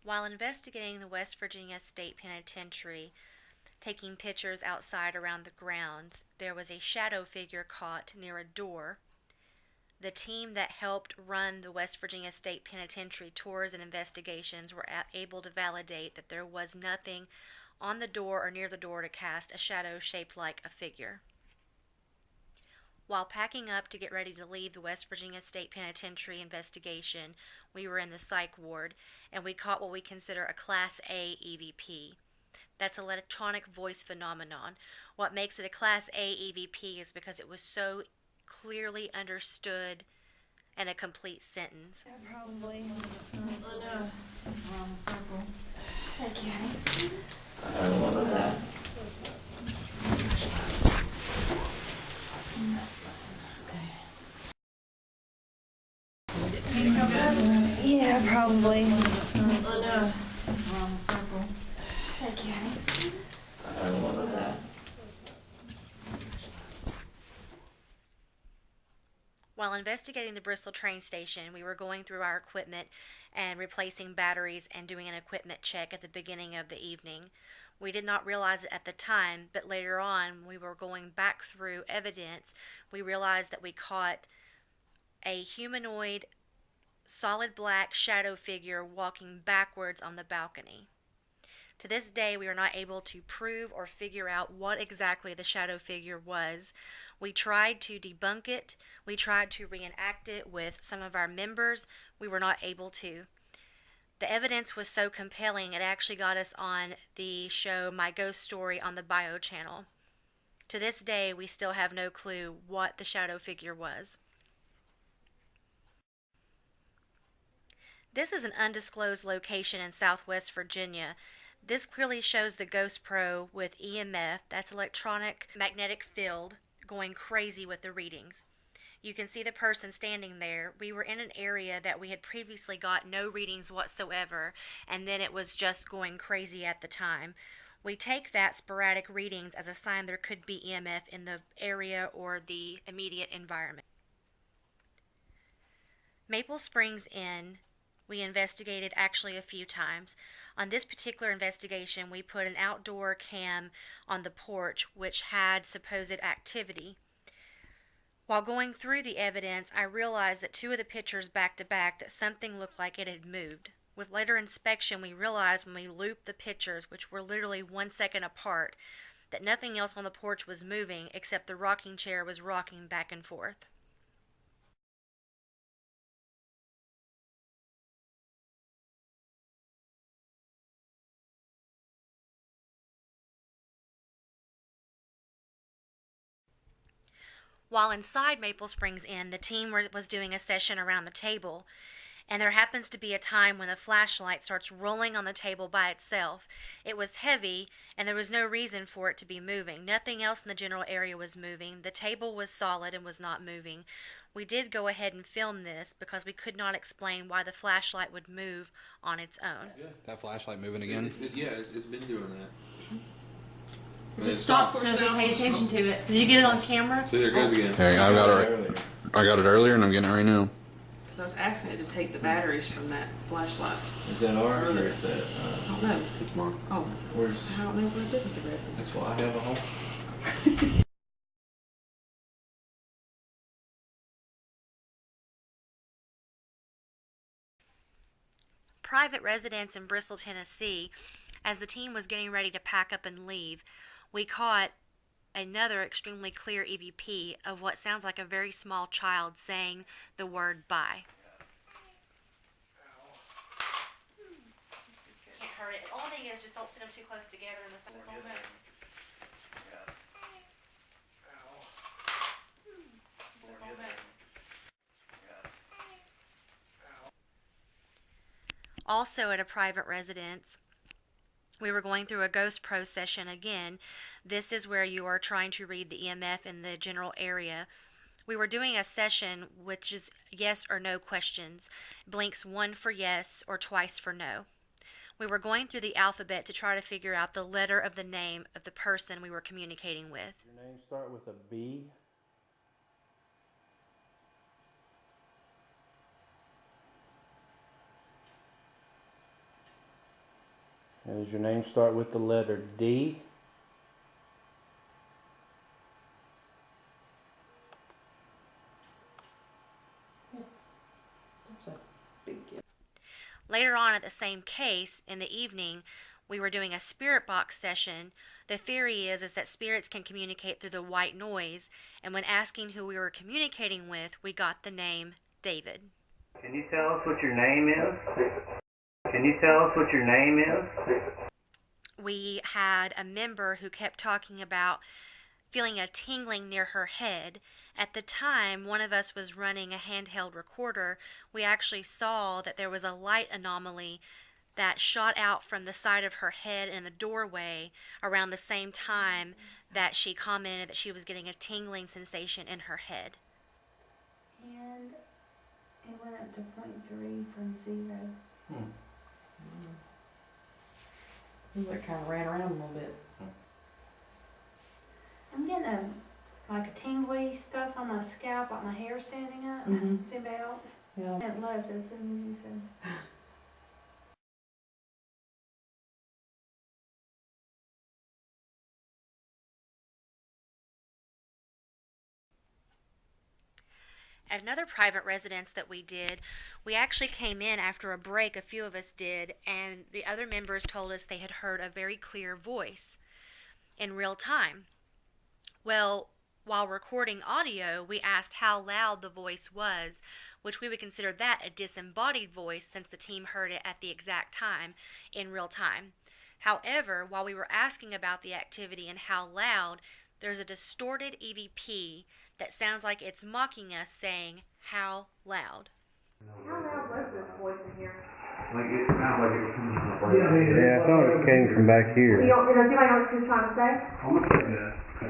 While investigating the West Virginia State Penitentiary, taking pictures outside around the grounds, there was a shadow figure caught near a door. The team that helped run the West Virginia State Penitentiary tours and investigations were able to validate that there was nothing on the door or near the door to cast a shadow shaped like a figure. While packing up to get ready to leave the West Virginia State Penitentiary investigation, we were in the psych ward, and we caught what we consider a Class A EVP. That's electronic voice phenomenon. What makes it a Class A EVP is because it was so clearly understood in a complete sentence. Yeah, probably. I know. Around the circle. Thank you. What was that? Okay. Yeah, probably. I know. Around the circle. Thank you. What was that? While investigating the Bristol train station, we were going through our equipment and replacing batteries and doing an equipment check at the beginning of the evening. We did not realize it at the time, but later on, when we were going back through evidence, we realized that we caught a humanoid, solid black shadow figure walking backwards on the balcony. To this day, we are not able to prove or figure out what exactly the shadow figure was. We tried to debunk it. We tried to reenact it with some of our members. We were not able to. The evidence was so compelling, it actually got us on the show My Ghost Story on the Bio channel. To this day, we still have no clue what the shadow figure was. This is an undisclosed location in Southwest Virginia. This clearly shows the Ghost Pro with EMF, that's electronic magnetic field, going crazy with the readings. You can see the person standing there. We were in an area that we had previously got no readings whatsoever, and then it was just going crazy at the time. We take that sporadic readings as a sign there could be EMF in the area or the immediate environment. Maple Springs Inn, we investigated actually a few times. On this particular investigation, we put an outdoor cam on the porch which had supposed activity. While going through the evidence, I realized that two of the pictures back to back that something looked like it had moved. With later inspection, we realized when we looped the pictures, which were literally 1 second apart, that nothing else on the porch was moving except the rocking chair was rocking back and forth. While inside Maple Springs Inn, the team was doing a session around the table, and there happens to be a time when the flashlight starts rolling on the table by itself. It was heavy, and there was no reason for it to be moving. Nothing else in the general area was moving. The table was solid and was not moving. We did go ahead and film this because we could not explain why the flashlight would move on its own. Yeah. That flashlight moving again? It's been doing that. Just stop so we pay attention to it. Did you get it on camera? See, there it goes again. Okay, I got it earlier and I'm getting it right now. Because I was asking it to take the batteries from that flashlight. Is that ours or is I that, don't know. It's more. Oh, where's, I don't know what I did with the red one. that's why I have a whole. Private residence in Bristol, Tennessee, as the team was getting ready to pack up and leave, we caught another extremely clear EVP of what sounds like a very small child saying the word bye. Can't hurt it. The only thing is just don't sit them too close together in the same moment. Also at a private residence, we were going through a Ghost Pro session again. This is where you are trying to read the EMF in the general area. We were doing a session which is yes or no questions. Blinks 1 for yes or twice for no. We were going through the alphabet to try to figure out the letter of the name of the person we were communicating with. Your name start with a B? Does your name start with the letter D? Yes. There's a big gift. Later on at the same case, in the evening, we were doing a spirit box session. The theory is that spirits can communicate through the white noise, and when asking who we were communicating with, we got the name David. Can you tell us what your name is? Can you tell us what your name is? We had a member who kept talking about feeling a tingling near her head. At the time, one of us was running a handheld recorder. We actually saw that there was a light anomaly that shot out from the side of her head in the doorway around the same time that she commented that she was getting a tingling sensation in her head. And it went up to 0.3 from 0. It kind of ran around a little bit. I'm getting like a tingly stuff on my scalp, like my hair standing up. Mhm. Does anybody else? Yeah. It left as soon as you said. At another private residence that we did, we actually came in after a break, a few of us did, and the other members told us they had heard a very clear voice in real time. Well, while recording audio, we asked how loud the voice was, which we would consider that a disembodied voice since the team heard it at the exact time in real time. However, while we were asking about the activity and how loud, there's a distorted EVP that sounds like it's mocking us, saying, "How loud?" How loud was this voice in here? Like it sounded like it was coming from up Yeah, I thought it came from back here. Does anybody know what she was trying to say? I'm gonna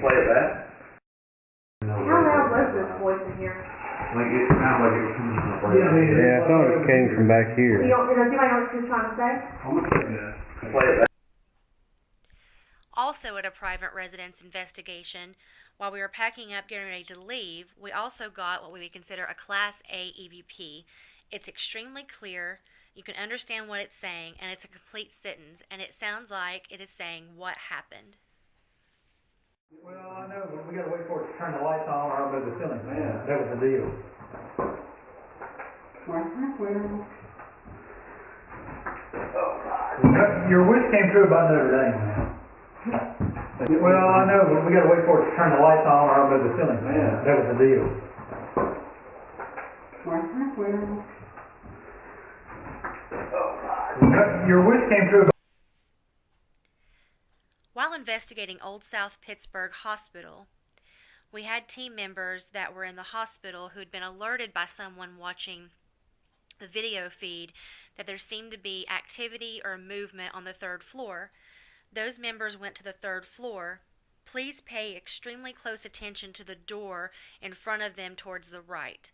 play it back. How loud was this voice in here? Like it sounded like it was coming from up Yeah, I thought it came from back here. Does anybody know what she was trying to say? I'm gonna play it back. Also at a private residence investigation, while we were packing up getting ready to leave, we also got what we would consider a Class A EVP. It's extremely clear, you can understand what it's saying, and it's a complete sentence, and it sounds like it is saying what happened. Well, I know, but we gotta wait for it to turn the lights on or I'll move the ceiling fan. That was the deal. Your wish came true about Notre Dame, man. Well, I know, but we gotta wait for it to turn the lights on or I'll move the ceiling fan. That was the deal. Your wish came true. While investigating Old South Pittsburgh Hospital, we had team members that were in the hospital who had been alerted by someone watching the video feed that there seemed to be activity or movement on the third floor. Those members went to the third floor. Please pay extremely close attention to the door in front of them towards the right.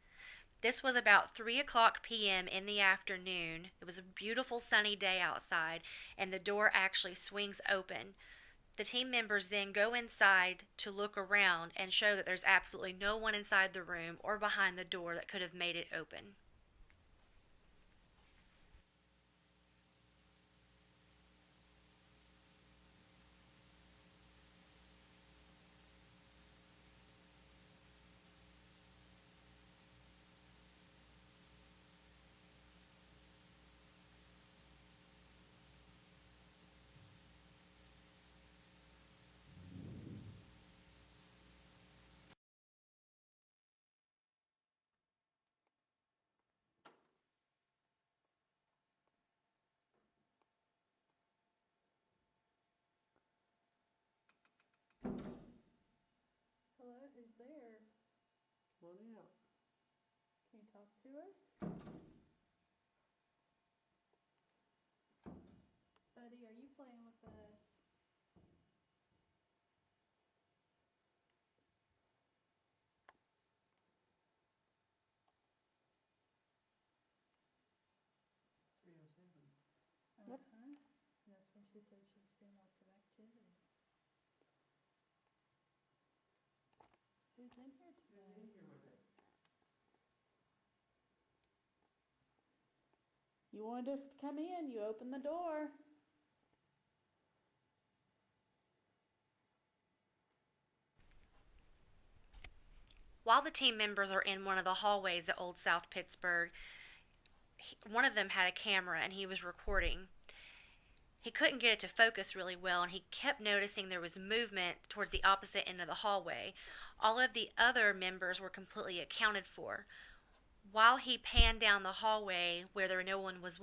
This was about 3:00 p.m. in the afternoon. It was a beautiful sunny day outside, and the door actually swings open. The team members then go inside to look around and show that there's absolutely no one inside the room or behind the door that could have made it open. Hello, who's there? Come on out. Can you talk to us? Buddy, are you playing with us? Yep. That's when she said she was seeing lots of activity. Who's in here today? You wanted us to come in, you opened the door. While the team members are in one of the hallways at Old South Pittsburgh, one of them had a camera and he was recording. He couldn't get it to focus really well, and he kept noticing there was movement towards the opposite end of the hallway. All of the other members were completely accounted for. While he panned down the hallway where no one was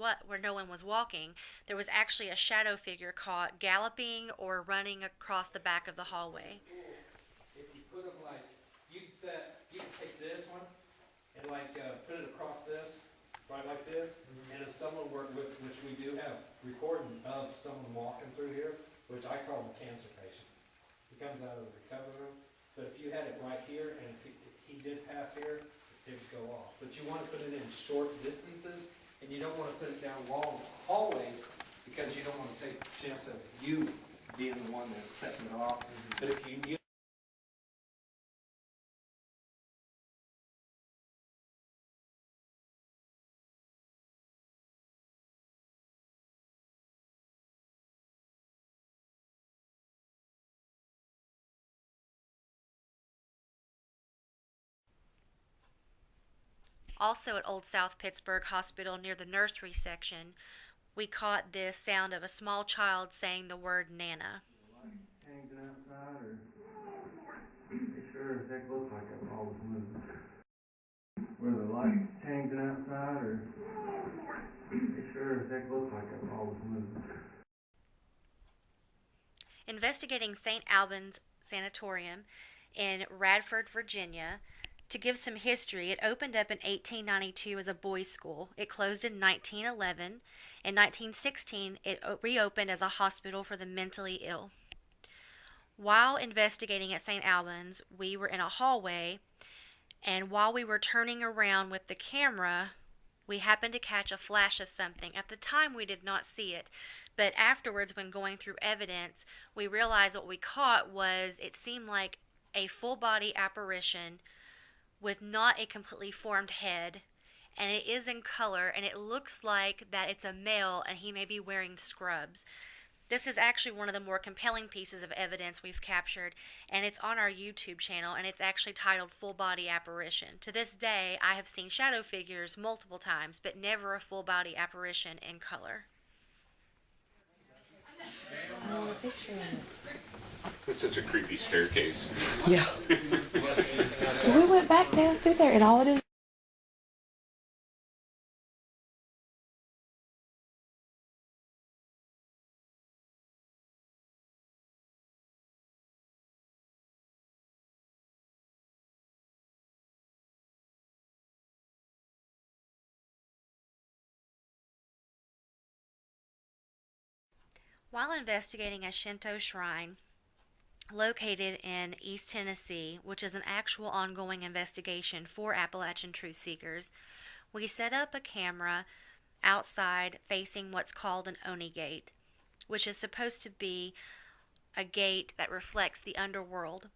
walking, there was actually a shadow figure caught galloping or running across the back of the hallway. If you put them like, you can take this one and put it across this, right like this, and if someone were, which we do have recording of someone walking through here, which I call him a cancer patient. He comes out of the recovery room, but if you had it right here and if he did pass here, it would go off. But you want to put it in short distances, and you don't want to put it down long hallways because you don't want to take the chance of you being the one that's setting it off. But if you Also at Old South Pittsburgh Hospital near the nursery section, we caught this sound of a small child saying the word Nana. Hanging outside, or they sure as heck look like I'm always moving. Where the light hanging outside, or they sure as heck look like I'm always moving. Investigating St. Albans Sanatorium in Radford, Virginia. To give some history, it opened up in 1892 as a boys' school. It closed in 1911. In 1916, it reopened as a hospital for the mentally ill. While investigating at St. Albans, we were in a hallway, and while we were turning around with the camera, we happened to catch a flash of something. At the time, we did not see it, but afterwards, when going through evidence, we realized what we caught was it seemed like a full-body apparition with not a completely formed head, and it is in color, and it looks like that it's a male and he may be wearing scrubs. This is actually one of the more compelling pieces of evidence we've captured, and it's on our YouTube channel, and it's actually titled Full Body Apparition. To this day, I have seen shadow figures multiple times, but never a full body apparition in color. It's such a creepy staircase. Yeah. We went back down through there, and all it is. While investigating a Shinto shrine located in East Tennessee, which is an actual ongoing investigation for Appalachian truth seekers, we set up a camera outside facing what's called an Oni gate, which is supposed to be a gate that reflects the underworld.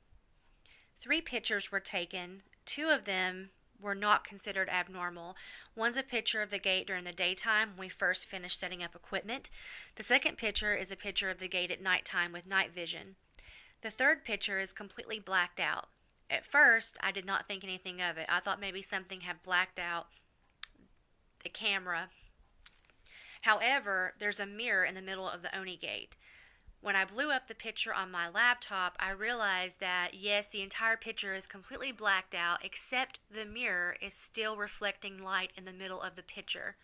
3 pictures were taken. 2 of them were not considered abnormal. One's a picture of the gate during the daytime when we first finished setting up equipment. The second picture is a picture of the gate at nighttime with night vision. The third picture is completely blacked out. At first, I did not think anything of it. I thought maybe something had blacked out the camera. However, there's a mirror in the middle of the Oni gate. When I blew up the picture on my laptop, I realized that, yes, the entire picture is completely blacked out, except the mirror is still reflecting light in the middle of the picture.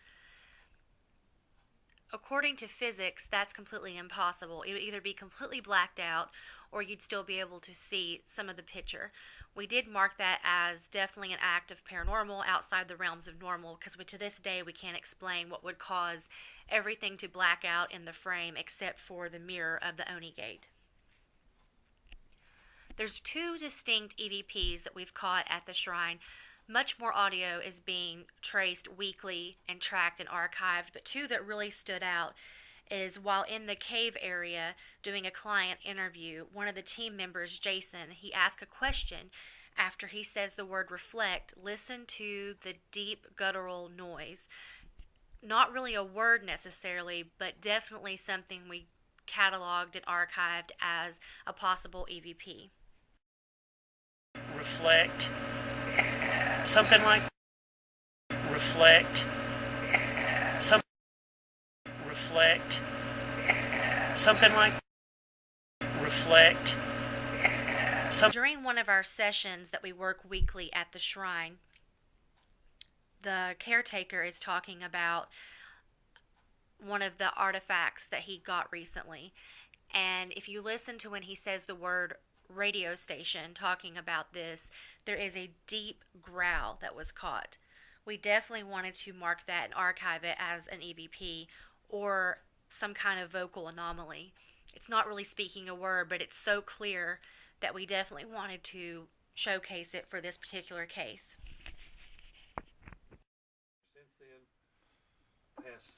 According to physics, that's completely impossible. It would either be completely blacked out, or you'd still be able to see some of the picture. We did mark that as definitely an act of paranormal outside the realms of normal, because to this day we can't explain what would cause everything to black out in the frame except for the mirror of the Oni gate. There's 2 distinct EVPs that we've caught at the shrine. Much more audio is being traced weekly and tracked and archived, but 2 that really stood out is while in the cave area doing a client interview, one of the team members, Jason, he asked a question. After he says the word reflect, listen to the deep guttural noise. Not really a word necessarily, but definitely something we cataloged and archived as a possible EVP. Reflect something like reflect, reflect, something like reflect. During one of our sessions that we work weekly at the shrine, the caretaker is talking about one of the artifacts that he got recently. And if you listen to when he says the word radio station talking about this, there is a deep growl that was caught. We definitely wanted to mark that and archive it as an EVP or some kind of vocal anomaly. It's not really speaking a word, but it's so clear that we definitely wanted to showcase it for this particular case. Since then, past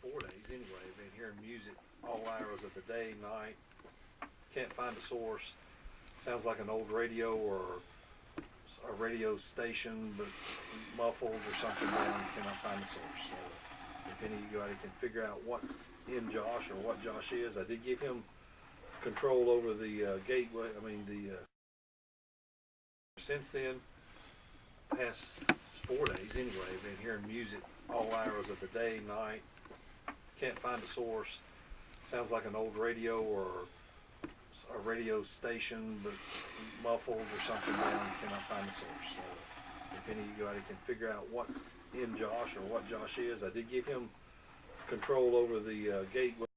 4 days anyway, I've been hearing music all hours of the day, night. Can't find a source. Sounds like an old radio or a radio station, but muffled or something down. Cannot find the source. So if anybody can figure out what's in Josh or what Josh is, I did give him control over the gateway. Since then, past 4 days anyway, I've been hearing music all hours of the day, night. Can't find a source. Sounds like an old radio or a radio station, but muffled or something down. Cannot find the source. So if anybody can figure out what's in Josh or what Josh is, I did give him control over the gateway.